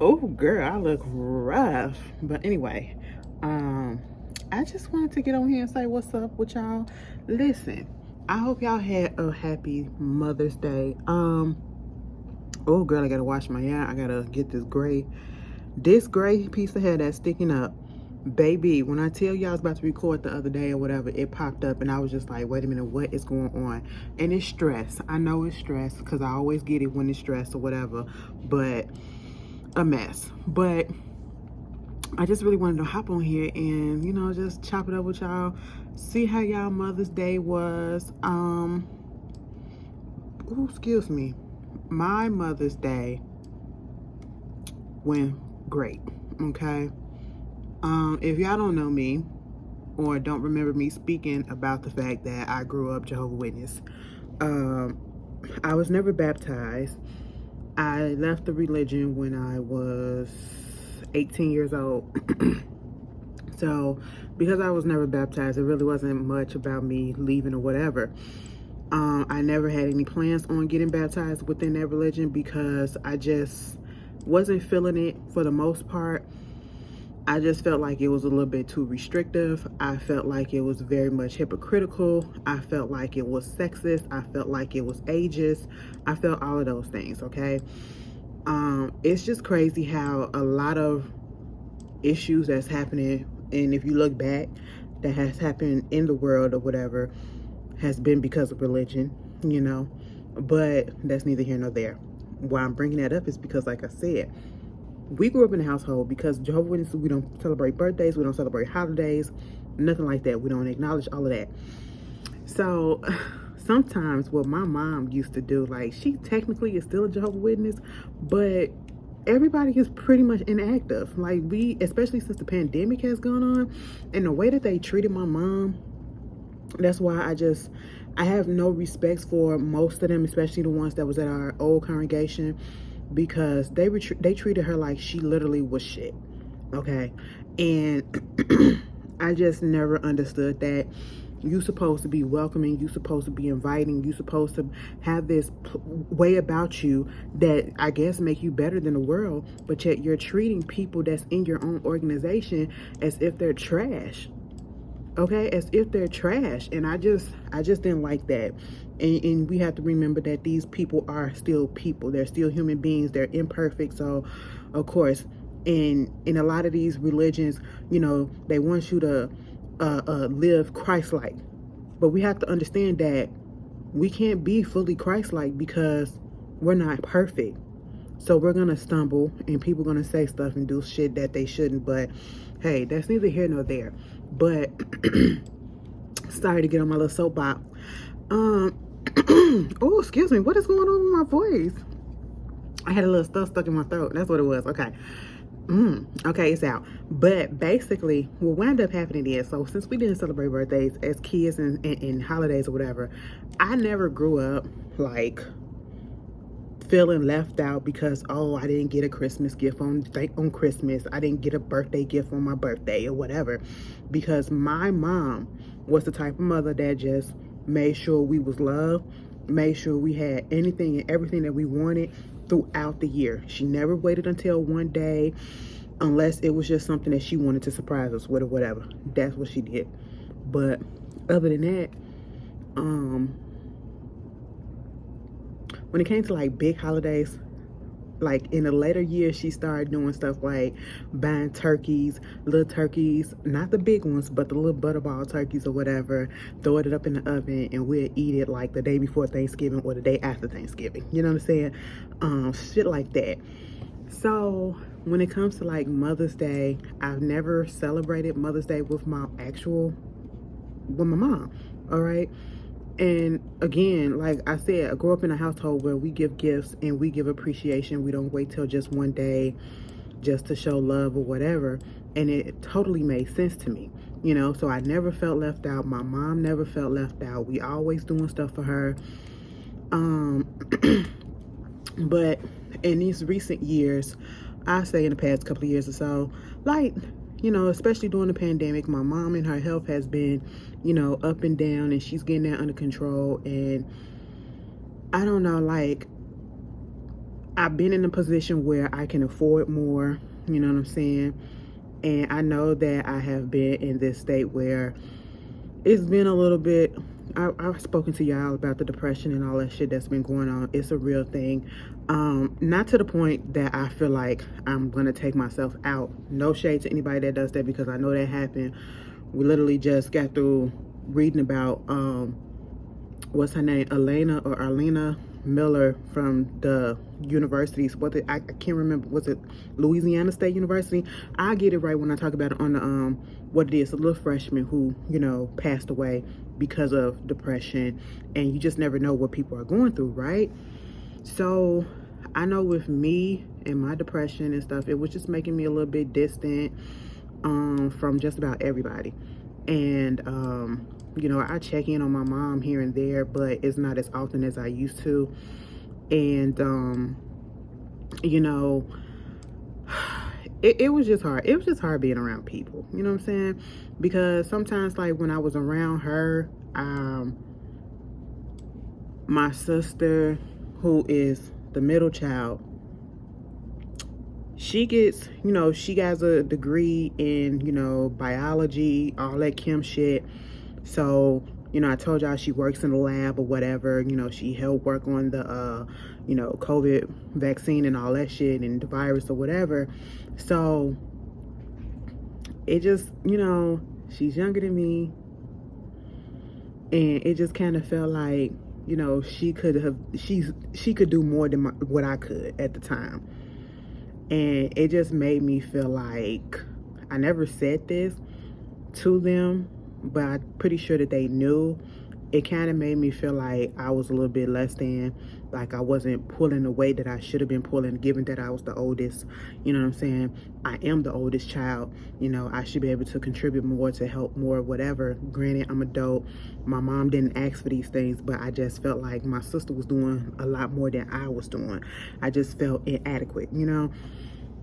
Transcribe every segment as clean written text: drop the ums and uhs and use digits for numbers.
Oh, girl, I look rough. But anyway, I just wanted to get on here and say what's up with y'all. Listen, I hope y'all had a happy Mother's Day. Oh, girl, I gotta wash my hair. I gotta get this gray piece of hair that's sticking up. Baby, when I tell you I was about to record the other day or whatever, it popped up and I was just like, wait a minute, what is going on? And it's stress. I know it's stress because I always get it when it's stress or whatever, but a mess. But I just really wanted to hop on here and, just chop it up with y'all, see how y'all Mother's Day was. Oh, excuse me. My Mother's Day went great, okay? If y'all don't know me or don't remember me speaking about the fact that I grew up Jehovah's Witness, I was never baptized. I left the religion when I was 18 years old. So because I was never baptized, it really wasn't much about me leaving or whatever. I never had any plans on getting baptized within that religion because I just wasn't feeling it for the most part. I just felt like it was a little bit too restrictive. I felt like it was very much hypocritical. I felt like it was sexist. I felt like it was ageist. I felt all of those things, okay? It's just crazy how a lot of issues that's happening, and if you look back, that has happened in the world or whatever, has been because of religion, but that's neither here nor there. Why I'm bringing that up is because, like I said, we grew up in a household because Jehovah's Witnesses, we don't celebrate birthdays, we don't celebrate holidays, nothing like that. We don't acknowledge all of that. So sometimes what my mom used to do, like, she technically is still a Jehovah's Witness, but everybody is pretty much inactive. Like, especially since the pandemic has gone on, and the way that they treated my mom, that's why I have no respect for most of them, especially the ones that was at our old congregation, because they treated her like she literally was shit, okay? And I just never understood that. You supposed to be welcoming, you supposed to be inviting, you supposed to have this way about you that I guess make you better than the world, but yet you're treating people that's in your own organization as if they're trash. Okay, as if they're trash. And I just didn't like that. And we have to remember that these people are still people. They're still human beings. They're imperfect. So of course, in a lot of these religions, they want you to live Christ-like, but we have to understand that we can't be fully Christ-like because we're not perfect. So we're gonna stumble and people gonna say stuff and do shit that they shouldn't, but hey, that's neither here nor there. But sorry to get on my little soapbox. Oh, excuse me, what is going on with my voice? I had a little stuff stuck in my throat. That's what it was. Okay. Okay, it's out. But basically, what wound up happening is, so since we didn't celebrate birthdays as kids and holidays or whatever, I never grew up like feeling left out because, oh, I didn't get a Christmas gift on Christmas. I didn't get a birthday gift on my birthday or whatever, because my mom was the type of mother that just made sure we was loved, made sure we had anything and everything that we wanted throughout the year. She never waited until one day unless it was just something that she wanted to surprise us with or whatever. That's what she did. But other than that, when it came to like big holidays, like in the later years, she started doing stuff like buying little turkeys, not the big ones, but the little butterball turkeys or whatever, throwing it up in the oven, and we'll eat it like the day before Thanksgiving or the day after Thanksgiving. You know what I'm saying? Shit like that. So when it comes to like Mother's Day, I've never celebrated Mother's Day with my mom. All right. And again, like I said, I grew up in a household where we give gifts and we give appreciation. We don't wait till just one day just to show love or whatever. And it totally made sense to me, so I never felt left out. My mom never felt left out. We always doing stuff for her. But in these recent years, I say in the past couple of years or so, like, especially during the pandemic, my mom and her health has been, up and down, and she's getting that under control. And I don't know, like, I've been in a position where I can afford more, you know what I'm saying? And I know that I have been in this state where it's been a little bit, I've spoken to y'all about the depression and all that shit that's been going on. It's a real thing. Not to the point that I feel like I'm gonna take myself out. No shade to anybody that does that, because I know that happened. We literally just got through reading about what's her name, Arlena Miller from the universities. I can't remember, was it Louisiana State University? I get it right when I talk about it on the what it is, a little freshman who, you know, passed away because of depression. And you just never know what people are going through, right? So I know with me and my depression and stuff, it was just making me a little bit distant from just about everybody. And you know, I check in on my mom here and there, but it's not as often as I used to. And you know, it was just hard. It was just hard being around people, you know what I'm saying? Because sometimes, like, when I was around her, my sister, who is the middle child, she gets, you know, she has a degree in, you know, biology, all that chem shit. So, you know, I told y'all she works in the lab or whatever. You know, she helped work on the, you know, COVID vaccine and all that shit, and the virus or whatever. So it just, you know, she's younger than me. And it just kind of felt like, you know, she could do more than what I could at the time. And it just made me feel like, I never said this to them, but I'm pretty sure that they knew. It kind of made me feel like I was a little bit less than, like I wasn't pulling the weight that I should have been pulling, given that I was the oldest. You know what I'm saying? I am the oldest child. You know, I should be able to contribute more, to help more, whatever. Granted, I'm adult. My mom didn't ask for these things, but I just felt like my sister was doing a lot more than I was doing. I just felt inadequate, you know?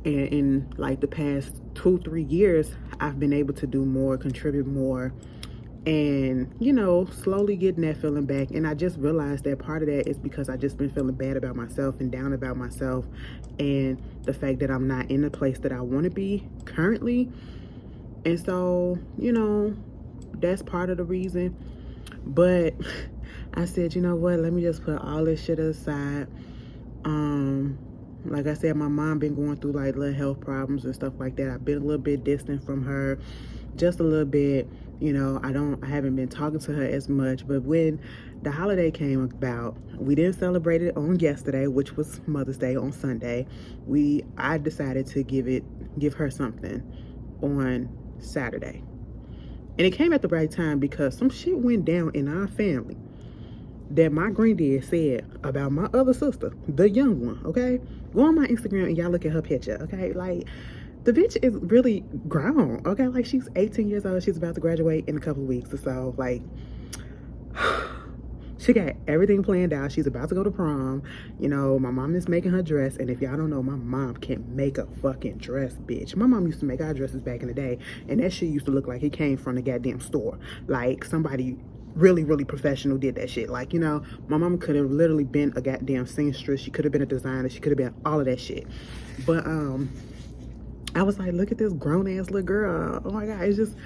And in like the past 2-3 years, I've been able to do more, contribute more, and, you know, slowly getting that feeling back. And I just realized that part of that is because I just been feeling bad about myself and down about myself, and the fact that I'm not in the place that I want to be currently. And so, you know, that's part of the reason. But I said, you know what, let me just put all this shit aside. Like I said, my mom been going through like little health problems and stuff like that. I've been a little bit distant from her, just a little bit. You know, I haven't been talking to her as much. But when the holiday came about, we didn't celebrate it on yesterday, which was Mother's Day, on Sunday. I decided to give her something on Saturday. And it came at the right time, because some shit went down in our family that my granddad said about my other sister, the young one, okay? Go on my Instagram and y'all look at her picture, okay? Like, the bitch is really grown, okay? Like, she's 18 years old. She's about to graduate in a couple of weeks or so. Like, she got everything planned out. She's about to go to prom. You know, my mom is making her dress. And if y'all don't know, my mom can make a fucking dress, bitch. My mom used to make our dresses back in the day, and that shit used to look like it came from the goddamn store. Like, somebody really, really professional did that shit. Like, you know, my mom could have literally been a goddamn seamstress. She could have been a designer. She could have been all of that shit. But I was like, look at this grown ass little girl. Oh my God, it's just.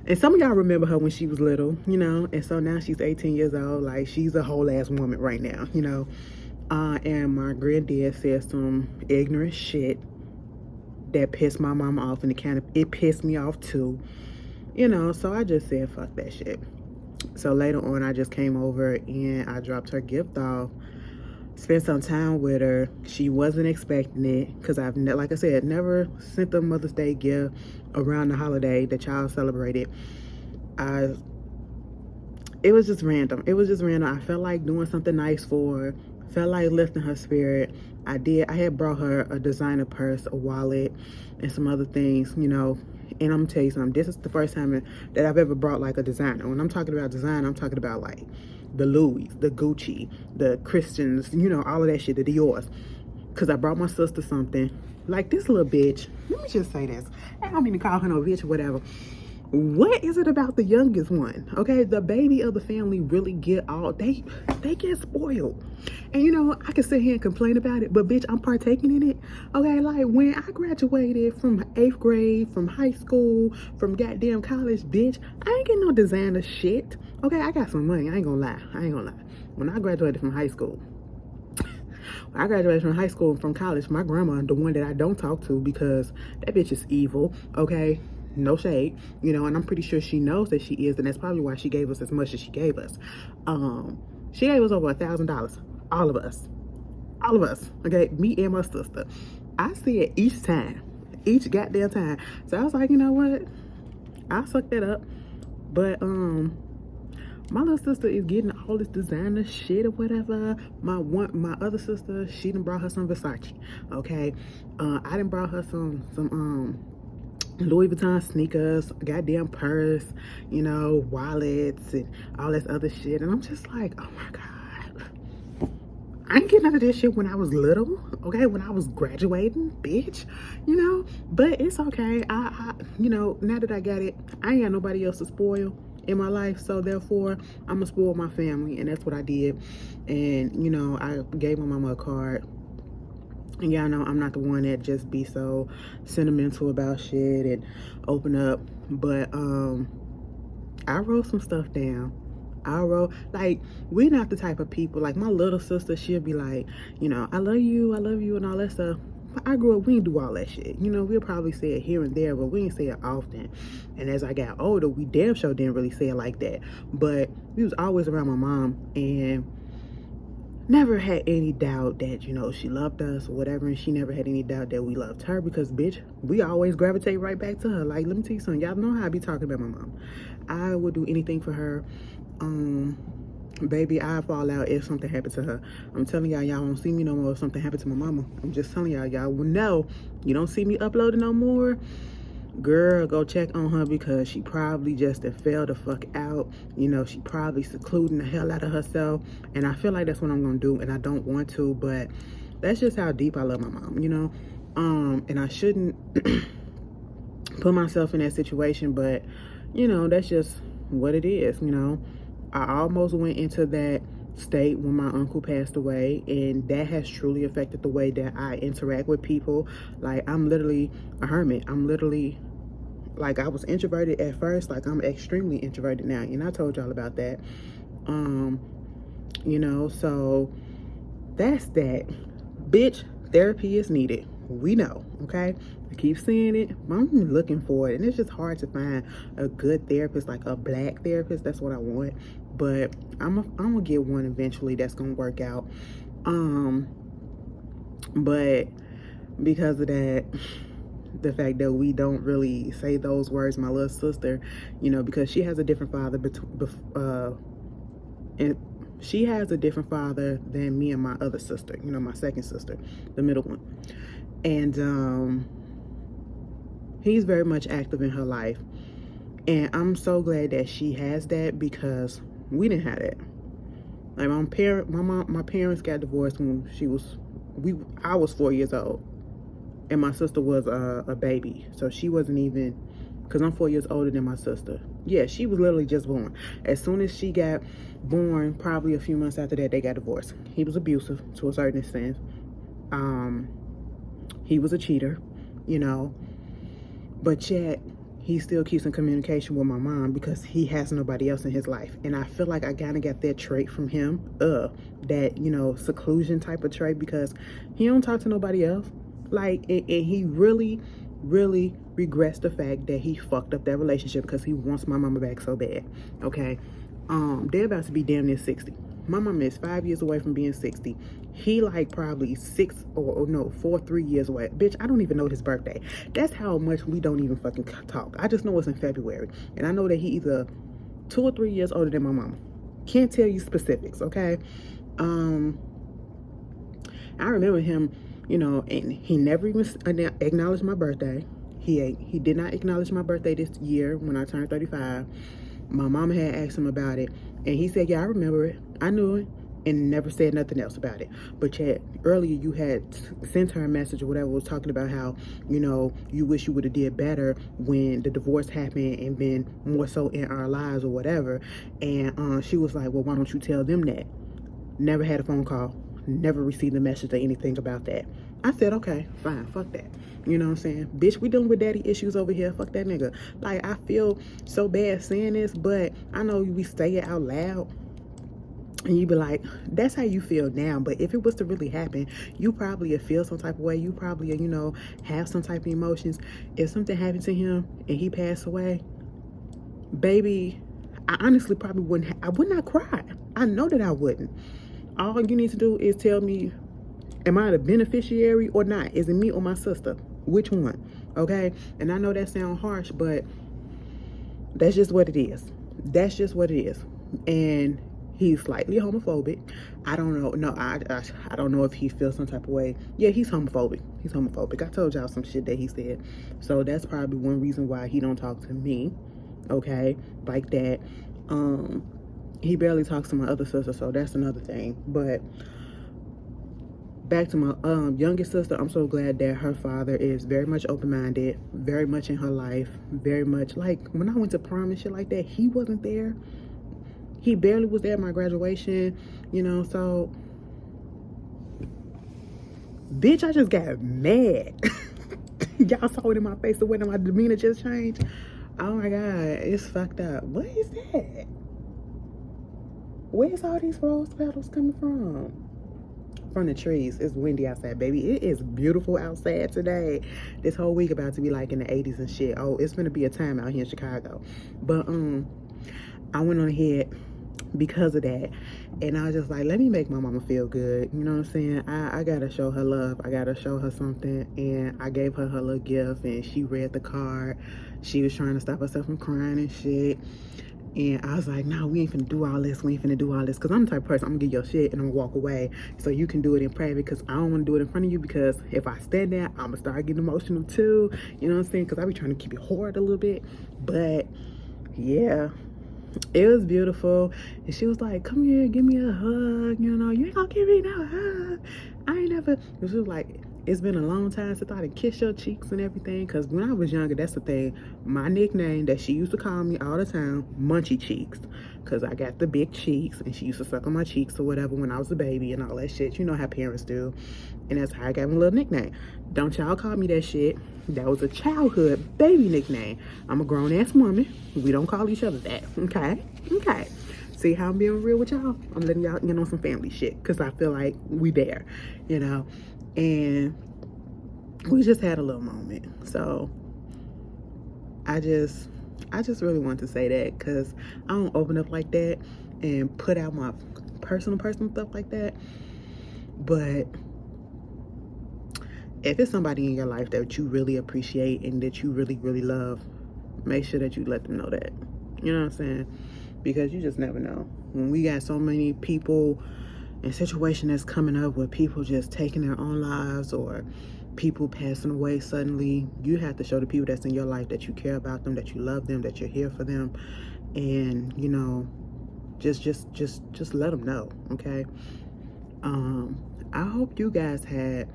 And some of y'all remember her when she was little, you know, and so now she's 18 years old. Like, she's a whole ass woman right now, you know. And my granddad said some ignorant shit that pissed my mama off, and it pissed me off too, you know. So I just said, fuck that shit. So later on, I just came over and I dropped her gift off, spent some time with her. She wasn't expecting it, because I've, like I said, never sent a Mother's Day gift around the holiday that y'all celebrated. It was just random. It was just random. I felt like doing something nice for her, felt like lifting her spirit. I had brought her a designer purse, a wallet, and some other things, you know. And I'm gonna tell you something, this is the first time that I've ever brought like a designer. When I'm talking about design, I'm talking about like the Louis, the Gucci, the Christians, you know, all of that shit, the Dior's. Because I brought my sister something like this little bitch. Let me just say this. I don't mean to call her no bitch or whatever. What is it about the youngest one? Okay, the baby of the family really get all they get spoiled. And you know, I can sit here and complain about it, but bitch, I'm partaking in it. Okay, like when I graduated from 8th grade, from high school, from goddamn college, bitch, I ain't getting no designer shit. Okay, I got some money. I ain't gonna lie. When I graduated from high school, and from college, my grandma, the one that I don't talk to because that bitch is evil, okay? No shade, you know, and I'm pretty sure she knows that she is, and that's probably why she gave us as much as she gave us. She gave us over $1,000, all of us, okay? Me and my sister. I see it each goddamn time. So I was like, you know what? I sucked that up, but my little sister is getting all this designer shit or whatever. My other sister, she done brought her some Versace. Okay, I done brought her some Louis Vuitton sneakers, goddamn purse, you know, wallets and all this other shit. And I'm just like, oh my god, I ain't getting none of this shit when I was little. Okay, when I was graduating, bitch, you know. But it's okay. I you know, now that I got it, I ain't got nobody else to spoil in my life, so therefore I'm gonna spoil my family, and that's what I did. And you know, I gave my mama a card, and y'all know I'm not the one that just be so sentimental about shit and open up, but I wrote some stuff down. I wrote, like, we're not the type of people, like my little sister, she'll be like, you know, I love you and all that stuff. I grew up, we didn't do all that shit. You know, we'll probably say it here and there, but we didn't say it often. And as I got older, we damn sure didn't really say it like that. But we was always around my mom and never had any doubt that, you know, she loved us or whatever. And she never had any doubt that we loved her because, bitch, we always gravitate right back to her. Like, let me tell you something. Y'all know how I be talking about my mom. I would do anything for her. Baby, I fall out if something happened to her. I'm telling y'all, y'all won't see me no more if something happened to my mama. I'm just telling y'all, y'all will know. You don't see me uploading no more, girl, go check on her because she probably just fell the fuck out. You know, she probably secluding the hell out of herself. And I feel like that's what I'm gonna do, and I don't want to, but that's just how deep I love my mom, you know? And I shouldn't put myself in that situation, but you know, that's just what it is, you know? I almost went into that state when my uncle passed away, and that has truly affected the way that I interact with people. Like, I'm literally a hermit. I'm literally, like, I was introverted at first, like I'm extremely introverted now, and I told y'all about that. You know, so that's that. Bitch, therapy is needed. We know, okay? I keep saying it. I'm looking for it, and it's just hard to find a good therapist, like a black therapist. That's what I want, but I'm gonna get one eventually that's gonna work out. But because of that, the fact that we don't really say those words, my little sister, you know, because she has a different father, and she has a different father than me and my other sister, you know, my second sister, the middle one. And he's very much active in her life, and I'm so glad that she has that because we didn't have that. Like, my parents got divorced when I was 4 years old, and my sister was a baby, so she wasn't even, because I'm 4 years older than my sister. Yeah, she was literally just born. As soon as she got born, probably a few months after that, they got divorced. He was abusive to a certain extent. He was a cheater, you know, but yet he still keeps in communication with my mom because he has nobody else in his life. And I feel like I kind of got that trait from him, that, you know, seclusion type of trait, because he don't talk to nobody else. Like, and he really regrets the fact that he fucked up that relationship because he wants my mama back so bad. Okay, they're about to be damn near 60. My mama is 5 years away from being 60. He like probably 3 years away. Bitch, I don't even know his birthday. That's how much we don't even fucking talk. I just know it's in February, and I know that he either 2 or 3 years older than my mama. Can't tell you specifics, okay? I remember him, you know, and he never even acknowledged my birthday. He did not acknowledge my birthday this year when I turned 35. My mama had asked him about it, and he said, yeah, I remember it. I knew it. and never said nothing else about it. But yet earlier you had sent her a message or whatever, was talking about how, you know, you wish you would have did better when the divorce happened and been more so in our lives or whatever. And she was like, well, why don't you tell them that? Never had a phone call, never received a message or anything about that. I said, okay, fine, fuck that. You know what I'm saying? Bitch, we dealing with daddy issues over here. Fuck that nigga. Like, I feel so bad saying this, but I know we say it out loud and you be like, that's how you feel now. But if it was to really happen, you probably would feel some type of way. You probably, you know, have some type of emotions. If something happened to him and he passed away, baby, I honestly probably wouldn't. I would not cry. I know that I wouldn't. All you need to do is tell me, am I the beneficiary or not? Is it me or my sister? Which one? Okay? And I know that sounds harsh, but that's just what it is. That's just what it is. And he's slightly homophobic. I don't know. No, I don't know if he feels some type of way. Yeah, he's homophobic. He's homophobic. I told y'all some shit that he said. So that's probably one reason why he don't talk to me. Okay? Like that. He barely talks to my other sister, so that's another thing. But back to my youngest sister, I'm so glad that her father is very much open-minded, very much in her life, very much, like, when I went to prom and shit like that, he wasn't there. He barely was there at my graduation, you know. So bitch, I just got mad. Y'all saw it in my face, the way that my demeanor just changed. Oh my god, it's fucked up. What is that? Where's all these rose petals coming from? From the trees. It's windy outside, baby. It is beautiful outside today. This whole week about to be like in the 80s and shit. Oh, it's gonna be a time out here in Chicago. But I went on ahead because of that, and I was just like, let me make my mama feel good. You know what I'm saying? I gotta show her love. I gotta show her something. And I gave her little gift, and she read the card. She was trying to stop herself from crying and shit. And I was like, no, we ain't finna do all this. We ain't finna do all this. Because I'm the type of person, I'm going to get your shit and I'm going to walk away. So you can do it in private, because I don't want to do it in front of you. Because if I stand there, I'm going to start getting emotional too. You know what I'm saying? Because I be trying to keep it horrid a little bit. But yeah, it was beautiful. And she was like, come here, give me a hug. You know, you ain't going to give me no hug. I ain't never. She was like, it's been a long time since I done kissed your cheeks and everything. Because when I was younger, that's the thing. My nickname that she used to call me all the time, Munchie Cheeks. Because I got the big cheeks. And she used to suck on my cheeks or whatever when I was a baby and all that shit. You know how parents do. And that's how I got my little nickname. Don't y'all call me that shit. That was a childhood baby nickname. I'm a grown-ass woman. We don't call each other that. Okay? Okay. See how I'm being real with y'all? I'm letting y'all in on some family shit. Because I feel like we there. You know? And we just had a little moment. So I just really want to say that, because I don't open up like that and put out my personal stuff like that. But if it's somebody in your life that you really appreciate and that you really, really love, make sure that you let them know that. You know what I'm saying? Because you just never know. When we got so many people and situation that's coming up with people just taking their own lives or people passing away suddenly, you have to show the people that's in your life that you care about them, that you love them, that you're here for them. And, you know, just let them know, okay? I hope you guys had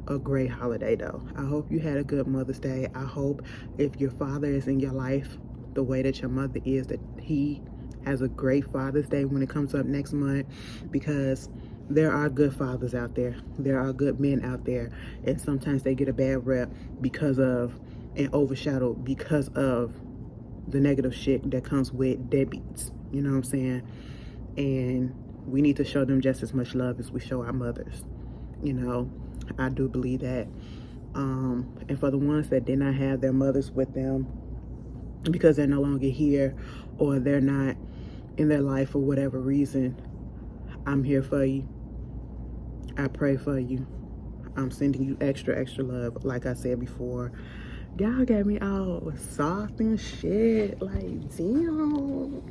a great holiday though. I hope you had a good Mother's Day. I hope if your father is in your life the way that your mother is, that he has a great Father's Day when it comes up next month, because there are good fathers out there. There are good men out there, and sometimes they get a bad rep because of, and overshadowed because of, the negative shit that comes with deadbeats. You know what I'm saying? And we need to show them just as much love as we show our mothers. You know, I do believe that. And for the ones that did not have their mothers with them because they're no longer here, or they're not in their life for whatever reason, I'm here for you. I pray for you. I'm sending you extra love. Like I said before, y'all got me all soft and shit. Like, damn.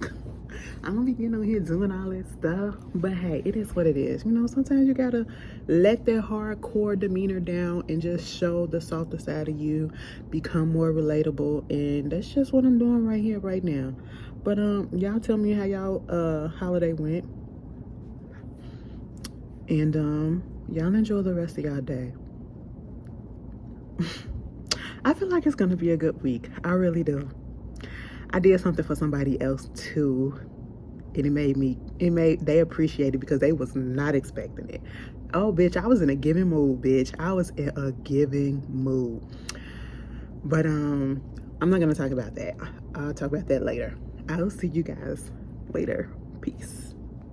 I don't be getting on here doing all that stuff. But hey, it is what it is. You know, sometimes you gotta let that hardcore demeanor down and just show the softer side of you, become more relatable. And that's just what I'm doing right here, right now. But y'all tell me how y'all holiday went. And y'all enjoy the rest of y'all day. I feel like it's gonna be a good week. I really do. I did something for somebody else too, and they appreciate it because they was not expecting it. Oh, bitch, I was in a giving mood, bitch. I was in a giving mood. But I'm not gonna talk about that. I'll talk about that later. I'll see you guys later. Peace.